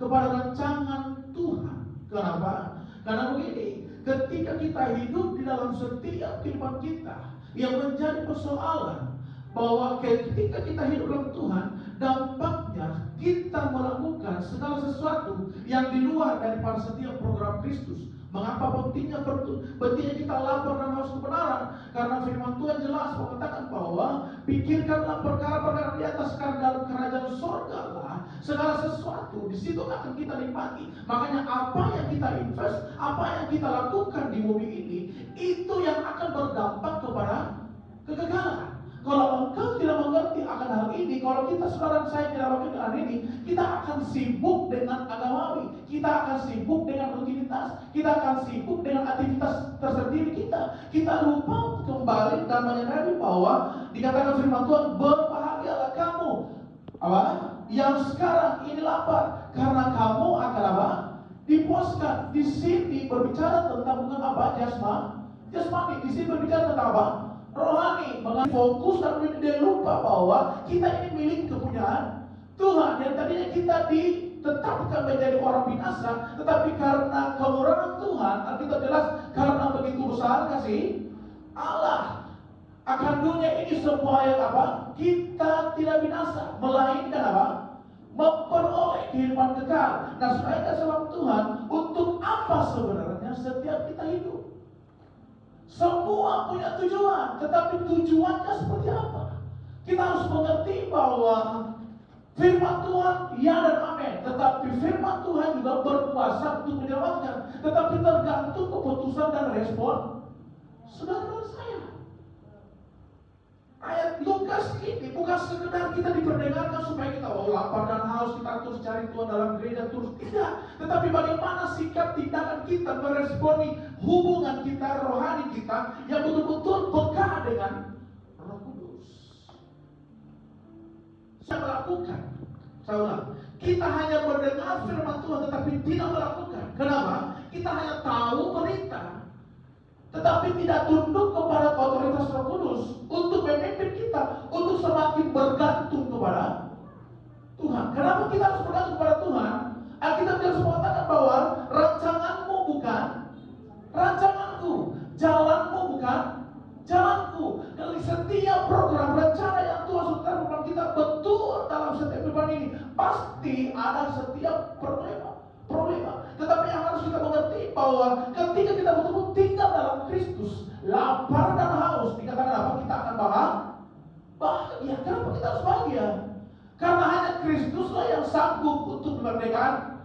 kepada rancangan Tuhan. Kenapa? Karena begini, ketika kita hidup di dalam setiap kehidupan kita, yang menjadi persoalan bahwa ketika kita hidup dalam Tuhan, dampaknya kita melakukan segala sesuatu yang di luar daripada setiap program Kristus. Mengapa pentingnya kita lapar dan haus kebenaran? Karena firman Tuhan jelas mengatakan bahwa pikirkanlah perkara-perkara di atas, karena dalam kerajaan sorga lah segala sesuatu di situ akan kita nikmati. Makanya apa yang kita invest, apa yang kita lakukan di bumi ini, itu yang akan berdampak kepada kegagalan. Kalau engkau tidak mengerti akan hal ini, kalau kita saudara saya tidak mengerti hal ini, kita akan sibuk dengan agamawi, kita akan sibuk dengan rutinitas, kita akan sibuk dengan aktivitas tersendiri kita. Kita lupa kembali dan menyadari bahwa dikatakan firman Tuhan, berbahagialah kamu yang sekarang ini lapar, karena kamu akan dipuaskan. Di sini berbicara tentang bukan jasmani, di sini berbicara tentang rohani. Mengenai fokus dan dia lupa bahwa kita ini milik kepunyaan Tuhan. Yang tadinya kita ditetapkan menjadi orang binasa, tetapi karena kemurahan Tuhan, Alkitab jelas, karena begitu besar kasih Allah akan dunia ini, supaya kita tidak binasa, melainkan memperoleh kehidupan kekal. Nah, supaya sebab Tuhan, untuk apa sebenarnya setiap kita hidup? Semua punya tujuan, tetapi tujuannya seperti apa? Kita harus mengerti bahwa firman Tuhan ya dan amin, tetapi firman Tuhan juga berkuasa untuk menyelamatkan. Tetapi tergantung keputusan dan respon saudara dan saya. Ayat Lukas ini bukan sekedar kita diperdengarkan supaya kita lapar dan haus, kita terus cari Tuhan dalam gereja terus, tidak. Tetapi bagaimana sikap tindakan kita meresponi hubungan kita, rohani kita yang betul-betul peka dengan Roh Kudus. Saya melakukan, saya ulang, kita hanya mendengar firman Tuhan tetapi tidak melakukan. Kenapa? Kita hanya tahu perintah, tetapi tidak tunduk kepada otoritas Roh Kudus untuk memimpin kita, untuk semakin bergantung kepada Tuhan. Kenapa kita harus bergantung kepada Tuhan? Alkitab jelas mengatakan bahwa rancanganmu bukan rancanganku, jalanmu bukan jalanku. Dari setiap program rencana yang Tuhan sudah dalam kita betul dalam setiap kehidupan ini, pasti ada setiap problema. Tetapi yang harus kita mengerti bahwa ketika kita betul-betul tinggal dalam Kristus, lapar dan haus, dikatakan apa? Kita akan bahagia. Kenapa kita harus bahagia? Karena hanya Kristuslah yang sanggup untuk memerdekakan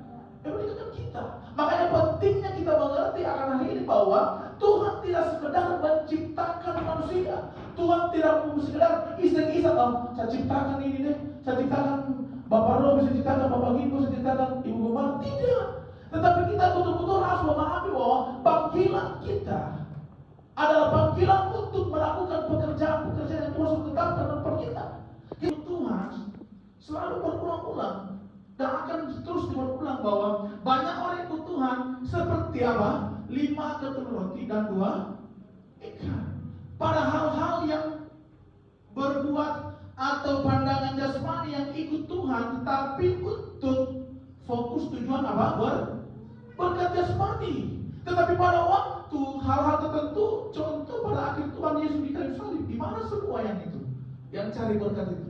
kita. Makanya pentingnya kita mengerti akan hal ini, bahwa Tuhan tidak sekedar menciptakan manusia. Tuhan tidak sekedar iseng-iseng, saya ciptakan ini deh, saya ciptakan Bapak Rob, bisa ciptakan Bapak Gimbo, bisa ciptakan Ibu Gemar. Tidak. Tetapi kita betul-betul harus memahami bahwa panggilan kita adalah panggilan untuk melakukan pekerjaan-pekerjaan yang Tuhan sudah tetapkan dalam kita. Tuhan selalu berulang-ulang dan akan terus berulang bahwa banyak orang ikut Tuhan seperti 5 ketul roti dan 2 ikan. Pada hal-hal yang berbuat atau pandangan jasmani yang ikut Tuhan, tetapi untuk fokus tujuan berkat jasmani. Tetapi pada waktu hal-hal tertentu, contoh pada akhir Tuhan Yesus di kayu salib, di mana semua yang itu, yang cari berkat itu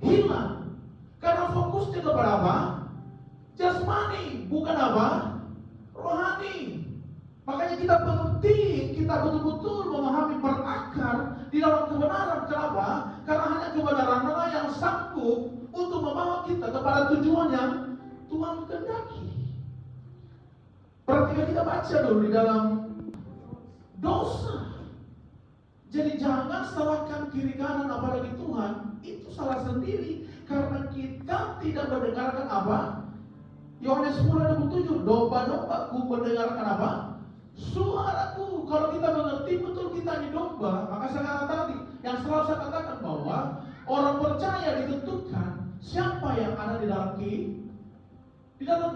hilang, karena fokusnya kepada jasmani, bukan rohani. Makanya kita penting, kita betul-betul memahami berakar di dalam kebenaran. Kenapa? Karena hanya kebenaran yang sanggup untuk membawa kita kepada tujuan yang Tuhan kehendaki. Perhatikan, kita baca dulu di dalam dosa. Jadi jangan salahkan kiri kanan apalagi Tuhan, itu salah sendiri karena kita tidak mendengarkan Yohanes 10:27, domba-dombaku mendengarkan suaraku. Kalau kita mengerti betul kita ini domba, maka saya katakan tadi, yang selalu saya katakan bahwa orang percaya ditentukan siapa yang ada di dalam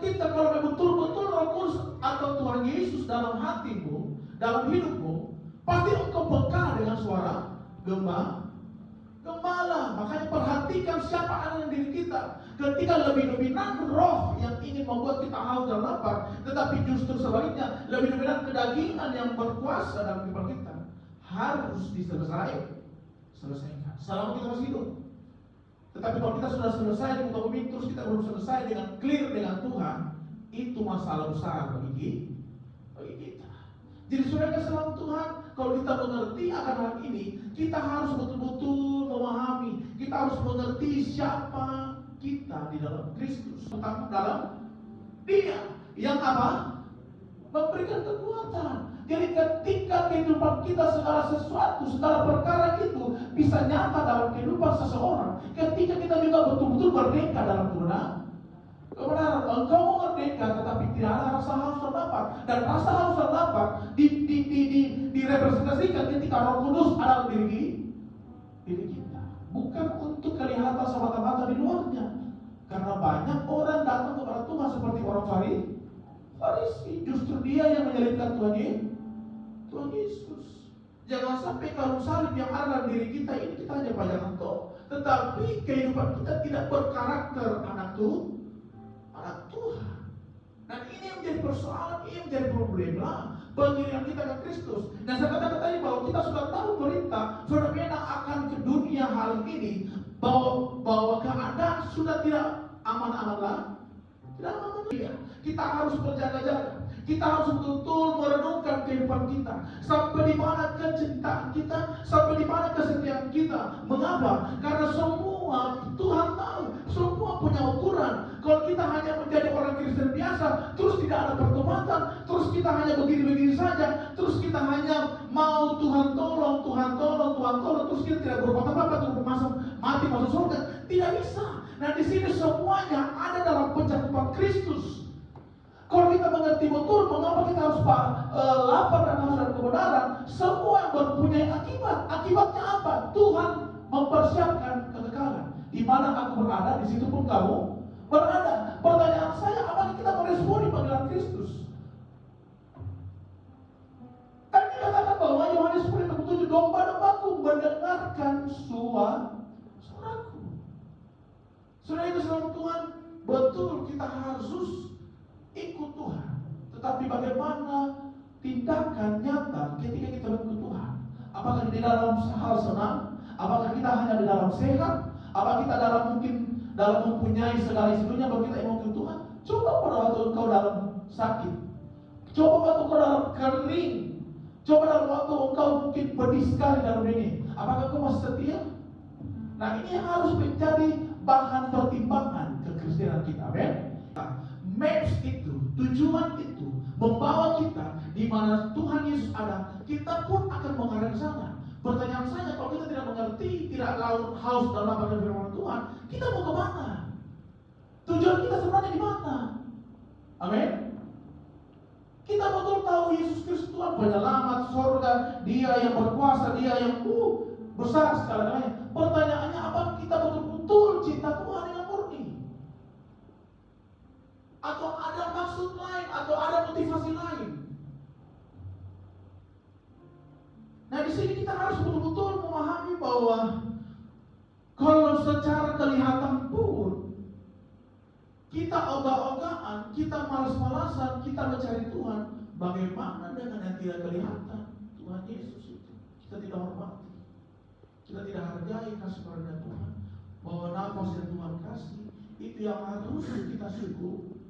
kita. Kalau betul-betul Roh Kudus atau Tuhan Yesus dalam hatimu, dalam hidupmu, pasti engkau peka dengan suara gembala. Makanya perhatikan siapa ada di diri kita. Ketika lebih dominan roh yang ingin membuat kita haus dan lapar, tetapi justru sebaliknya lebih dominan kedagingan yang berkuasa dalam kehidupan kita. Harus diselesaikan selama kita masih hidup. Tetapi kalau kita sudah selesai di muka bumi, terus kita belum selesai dengan clear dengan Tuhan, itu masalah besar bagi kita. Jadi saudara selalu Tuhan, kalau kita mengerti akan hal ini, kita harus betul-betul memahami, kita harus mengerti siapa kita di dalam Kristus, tetapi dalam Dia yang apa? Memberikan kekuatan. Jadi ketika kehidupan kita segala sesuatu, segala perkara itu bisa nyata dalam kehidupan seseorang, ketika kita juga betul-betul merdeka dalam kebenaran. Engkau merdeka, tetapi tidak ada rasa haus dan lapar. Dan rasa haus dan lapar direpresentasikan ketika Roh Kudus ada dalam diri kita. Bukan untuk kelihatan semata-mata di luarnya. Karena banyak orang datang kepada Tuhan seperti orang Farisi. Justru dia yang menyalibkan Tuhan Yesus. Jangan sampai kalung salib yang ada dalam diri kita ini kita hanya pajangan toh, tetapi kehidupan kita tidak berkarakter anak Tuhan. Dan ini yang menjadi persoalan, ini yang menjadi problema pengiringan kita ke Kristus. Dan saya katakan tadi bahwa kita sudah tahu perintah fenomena akan ke dunia hari ini, bahwa keadaan sudah tidak aman-aman lagi. Kita harus berjaga-jaga. Kita harus betul-betul merenungkan kehidupan kita. Sampai di mana kecintaan kita, sampai di mana kesetiaan kita. Mengapa? Karena semua Tuhan tahu, semua punya ukuran. Kalau kita hanya menjadi orang Kristen biasa, terus tidak ada pertobatan, terus kita hanya begini-begini saja, terus kita hanya mau Tuhan tolong, terus kita tidak berbuat apa-apa untuk mati masuk surga. Tidak bisa. Nah, di sini semuanya ada dalam pencakupan Kristus. Kalau kita mengerti betul mengapa kita harus lapar dan haus dan kebenaran, semua yang mempunyai akibat. Akibatnya apa? Tuhan mempersiapkan kekekalan. Di mana aku berada, di situ pun kamu berada. Pertanyaan saya, apakah kita meresponi panggilan Kristus? Kan dikatakan bahwa Yohanes 10:7, domba-dombaku mendengarkan suaraku. Sudah itu selalu Tuhan, betul kita harus ikut Tuhan. Tetapi bagaimana tindakan nyata ketika kita ikut Tuhan? Apakah di dalam hal senang? Apakah kita hanya di dalam sehat? Apakah kita dalam mempunyai segala isi dunia baru kita ikut Tuhan? Coba pada waktu engkau dalam sakit, coba waktu engkau dalam kering, coba dalam waktu engkau mungkin pedih sekali dalam ini, apakah engkau masih setia? Nah, ini harus menjadi bahan pertimbangan kekristenan kita. Amen. Maps itu, tujuan itu membawa kita di mana Tuhan Yesus ada, kita pun akan mengarah ke sana. Pertanyaan saya, kalau kita tidak mengerti, tidak haus dan lapar dari firman Tuhan, kita mau ke mana? Tujuan kita sebenarnya di mana? Amin. Kita betul tahu Yesus Kristus Tuhan penyelamat surga, Dia yang berkuasa, Dia yang besar segala-galanya. Pertanyaannya, apakah kita betul-betul cinta Tuhan dengan murni? Atau ada maksud lain, atau ada motivasi lain? Nah, di sini kita harus betul-betul memahami bahwa kalau secara kelihatan pun kita ogah-ogahan, kita malas-malasan, kita mencari Tuhan, bagaimana dengan yang tidak kelihatan? Tuhan Yesus itu kita tidak hormati, kita tidak hargai kasih karunia Tuhan, bahwa nafas yang Tuhan kasih itu yang harus kita syukuri.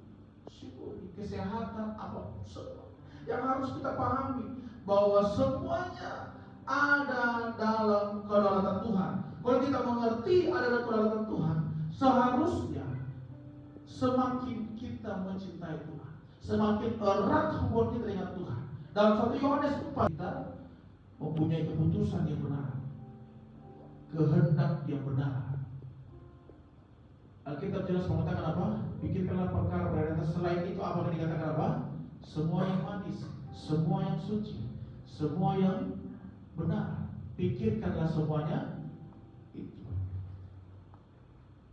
Kesehatan apapun semua yang harus kita pahami bahwa semuanya ada dalam kedaulatan Tuhan. Kalau kita mengerti ada dalam kedaulatan Tuhan, seharusnya semakin kita mencintai Tuhan, semakin erat hubungan kita dengan Tuhan. Dalam 1 Yohanes 4 kita mempunyai keputusan yang benar, kehendak yang benar. Alkitab jelas mengatakan apa? Pikirkanlah perkara berada atas. Selain itu apa yang dikatakan apa? Semua yang manis, semua yang suci, semua yang benar, pikirkanlah semuanya itu.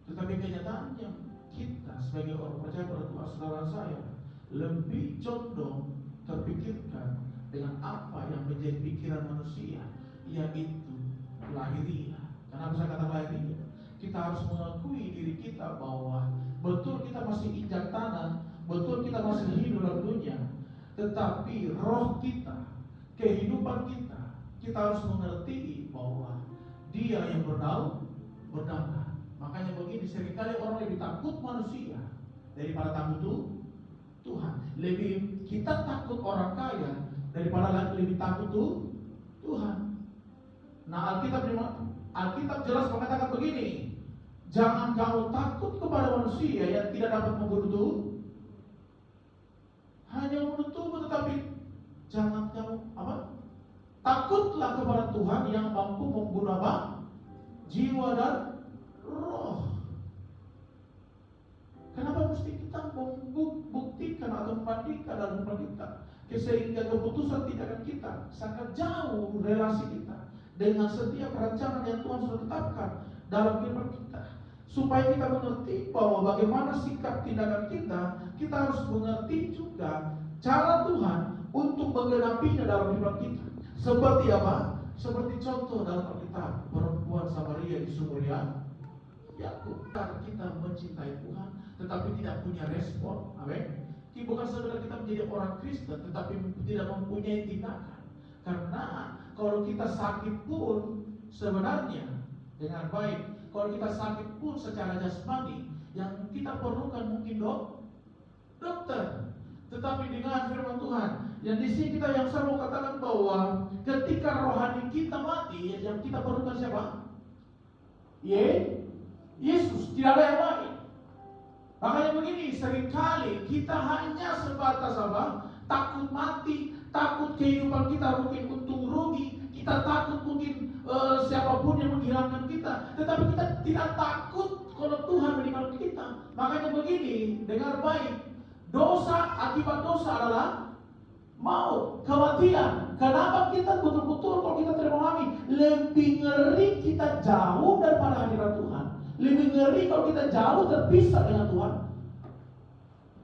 Tetapi kenyataannya kita sebagai orang percaya pada Tuhan, saudara saya, lebih condong terpikirkan dengan apa yang menjadi pikiran manusia, yaitu lahiriah. Kenapa saya kata lahiriah? Kita harus mengakui diri kita bahwa betul kita masih injak tanah, betul tetapi roh kita, kehidupan kita harus mengerti bahwa Dia yang berdaulat. Makanya begini, seringkali orang lebih takut manusia daripada takut Tuhan. Lebih kita takut orang kaya daripada lebih takut Tuhan. Nah, Alkitab jelas mengatakan begini, jangan kamu takut kepada manusia yang tidak dapat membunuh hanya membunuh tubuh, tetapi jangan kamu takutlah kepada Tuhan yang mampu membunuh jiwa dan roh. Kenapa mesti kita membuktikan atau membandingkan dalam iman kita, sehingga keputusan tindakan kita sangat jauh relasi kita dengan setiap rancangan yang Tuhan sudah tetapkan dalam kehidupan kita. Supaya kita mengerti bahwa bagaimana sikap tindakan kita harus mengerti juga cara Tuhan untuk menggenapinya dalam kehidupan kita. Seperti apa? Seperti contoh dalam Alkitab, perempuan Samaria di sumur Yakub. Kita mencintai Tuhan, tetapi tidak punya respon. Amin. Bukan sekedar kita menjadi orang Kristen, tetapi tidak mempunyai tindakan. Karena kalau kita sakit pun sebenarnya dengan baik. Kalau kita sakit pun secara jasmani, yang kita perlukan mungkin dokter. Tetapi dengan firman Tuhan, yang di sini kita yang selalu katakan bahwa ketika rohani kita mati, yang kita perlukan siapa? Yesus, tidak ada yang lain. Makanya begini, seringkali kita hanya sebatas takut mati, takut kehidupan kita mungkin untung rugi, kita takut mungkin siapapun yang menghilangkan kita, tetapi kita tidak takut kalau Tuhan meninggalkan kita. Makanya begini, dengar baik, akibat dosa adalah maut, kematian. Kenapa kita betul-betul kalau kita tidak memahami, lebih ngeri kita jauh daripada hadirat Tuhan, lebih ngeri kalau kita jauh terpisah dengan Tuhan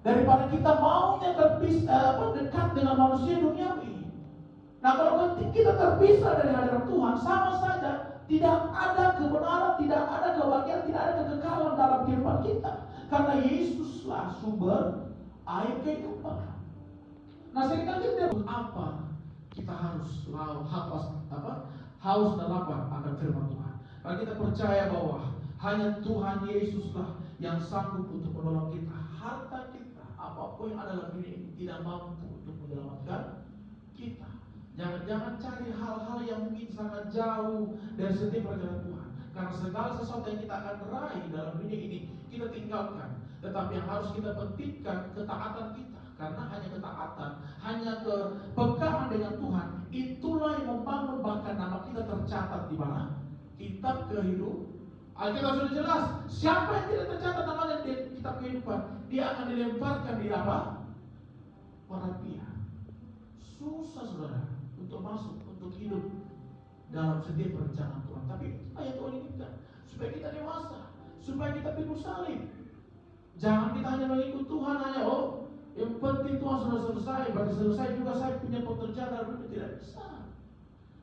daripada kita maunya dekat dengan manusia duniawi. Nah, kalau kita terpisah dari hadirat Tuhan, sama saja tidak ada kebenaran, tidak ada kebahagiaan, tidak ada kekekalan dalam kehidupan kita. Karena Yesuslah sumber air kehidupan. Nah, seringkali kita apa? Kita harus haus dan lapar akan firman Tuhan. Karena kita percaya bahwa hanya Tuhan Yesuslah yang sanggup untuk menolong kita. Harta kita, apapun yang ada dalam dunia ini, tidak mampu untuk menyelamatkan kita. Jangan cari hal-hal yang mungkin sangat jauh dari setiap perjalanan Tuhan. Karena segala sesuatu yang kita akan raih dalam dunia ini, kita tinggalkan. Tetapi yang harus kita pentingkan ketaatan kita. Karena hanya ketaatan, hanya kepekaan dengan Tuhan, itulah yang membangun bahkan nama kita tercatat di mana? Kitab kehidupan. Alkitab sudah jelas, siapa yang tidak tercatat namanya di kitab kehidupan, dia akan dilemparkan di perapian. Susah saudara untuk masuk, untuk hidup dalam setiap perencanaan Tuhan. Tapi ayat Tuhan inginkan supaya kita dewasa, supaya kita pikul salib. Jangan kita hanya mengikut Tuhan hanya yang penting Tuhan sudah selesai, berarti selesai juga saya punya pekerjaan dalam hidup, tidak bisa.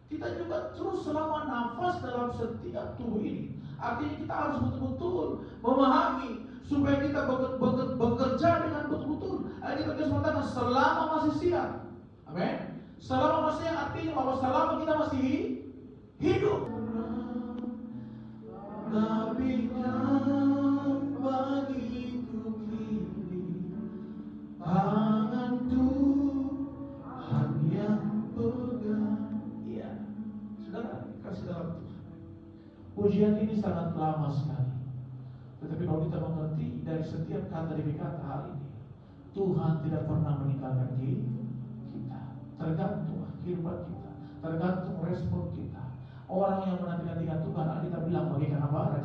Kita juga terus selama nafas dalam setiap tubuh ini. Artinya kita harus betul-betul memahami supaya kita bekerja dengan betul-betul. Kita terus mengatakan selama masih siang. Amin. Selama masih siang artinya bahwa selama kita masih hidup. Nabikan bagiku kini tangan Tuhan yang pegang. Iya, saudara, kasih dalam Tuhan. Ujian ini sangat lama sekali. Tetapi kalau kita mengerti dari setiap kata demi kata hal ini, Tuhan tidak pernah meninggalkan kita. Tergantung kehidupan kita, tergantung respon kita. Orang yang menanti-nantikan Tuhan, kita bilang bagaikan apa?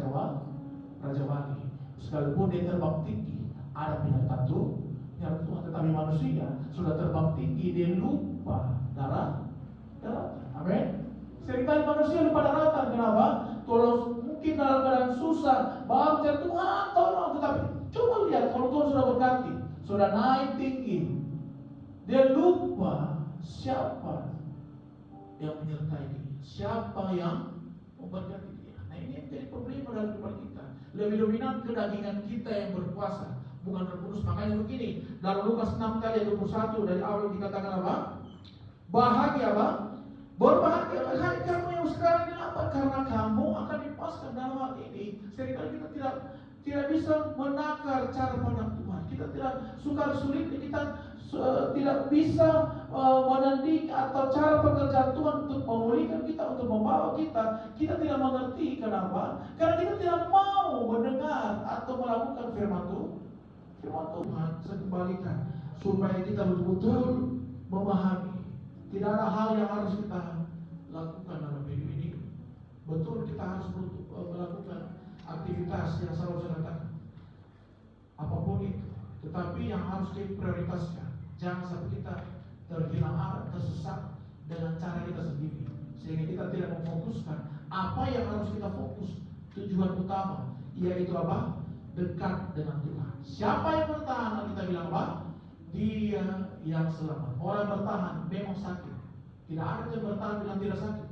Raja Wali. Sekalipun dia terbang tinggi, ada penyertaan Tuhan. Tetapi manusia sudah terbang tinggi, dia lupa daratan. Amin. Seringkali manusia lupa daratan. Kenapa? Kalau mungkin dalam keadaan susah, baca Tuhan tolong. Tetapi coba lihat kalau Tuhan sudah berganti, sudah naik tinggi, dia lupa siapa yang menyertai dia, siapa yang memberkati dia. Nah, ini menjadi problem dalam kehidupan kita. Lebih dominan kedagingan kita yang berkuasa, bukan Roh Kudus. Makanya begini, dalam Lukas 6 tadi ayat 21 dari awal dikatakan apa? Bahagia apa? Berbahagia hai kamu yang sekarang dilapat, karena kamu akan dipaskan dalam hal ini. Seringkali kita tidak bisa menakar cara pandang Tuhan. Kita tidak sukar sulit, kita tidak bisa menanding atau cara pekerjaan Tuhan untuk memulihkan kita, untuk membawa kita. Kita tidak mengerti. Kenapa? Karena kita tidak mau mendengar atau melakukan firman Tuhan. Saya kembalikan supaya kita betul-betul memahami. Tidak ada hal yang harus kita lakukan dalam hidup ini. Betul, kita harus melakukan aktivitas yang selalu saya katakan, apapun itu. Tetapi yang harus diprioritaskan, jangan sampai kita terhilang arah, tersesat dengan cara kita sendiri, sehingga kita tidak memfokuskan apa yang harus kita fokus. Tujuan utama yaitu apa? Dekat dengan Tuhan. Siapa yang bertahan? Kita bilang apa? Dia yang selamat. Orang bertahan memang sakit. Tidak ada yang bertahan bilang tidak sakit.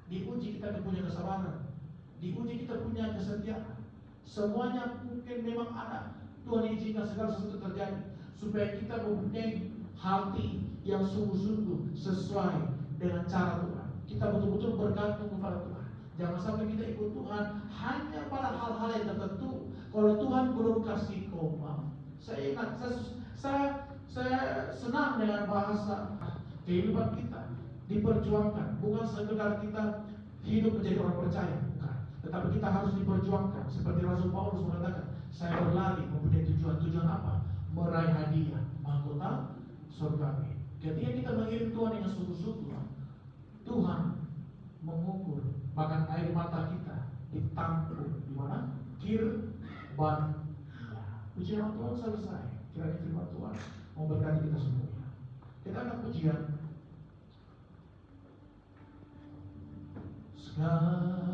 Diuji kita punya kesabaran, diuji kita punya kesetiaan. Semuanya mungkin memang ada. Tuhan izinkan segala sesuatu terjadi supaya kita mempunyai hati yang sungguh-sungguh sesuai dengan cara Tuhan. Kita betul-betul bergantung kepada Tuhan. Jangan sampai kita ikut Tuhan hanya pada hal-hal yang tertentu. Kalau Tuhan belum kasih koma, saya ingat, saya senang dengan bahasa kehidupan kita diperjuangkan. Bukan sekedar kita hidup menjadi orang percaya, bukan. Tetapi kita harus diperjuangkan. Seperti Rasul Paulus mengatakan, saya berlari mempunyai tujuan apa? Meraih hadiah mahkota surgawi. Ketika kita mengirim Tuhan dengan sungguh-sungguh, Tuhan mengukur. Bahkan air mata kita ditampung di mana? Kirban. Pujian Tuhan selesai. Kiranya firman Tuhan memberkati kita semuanya. Kita akan pujian. Sekarang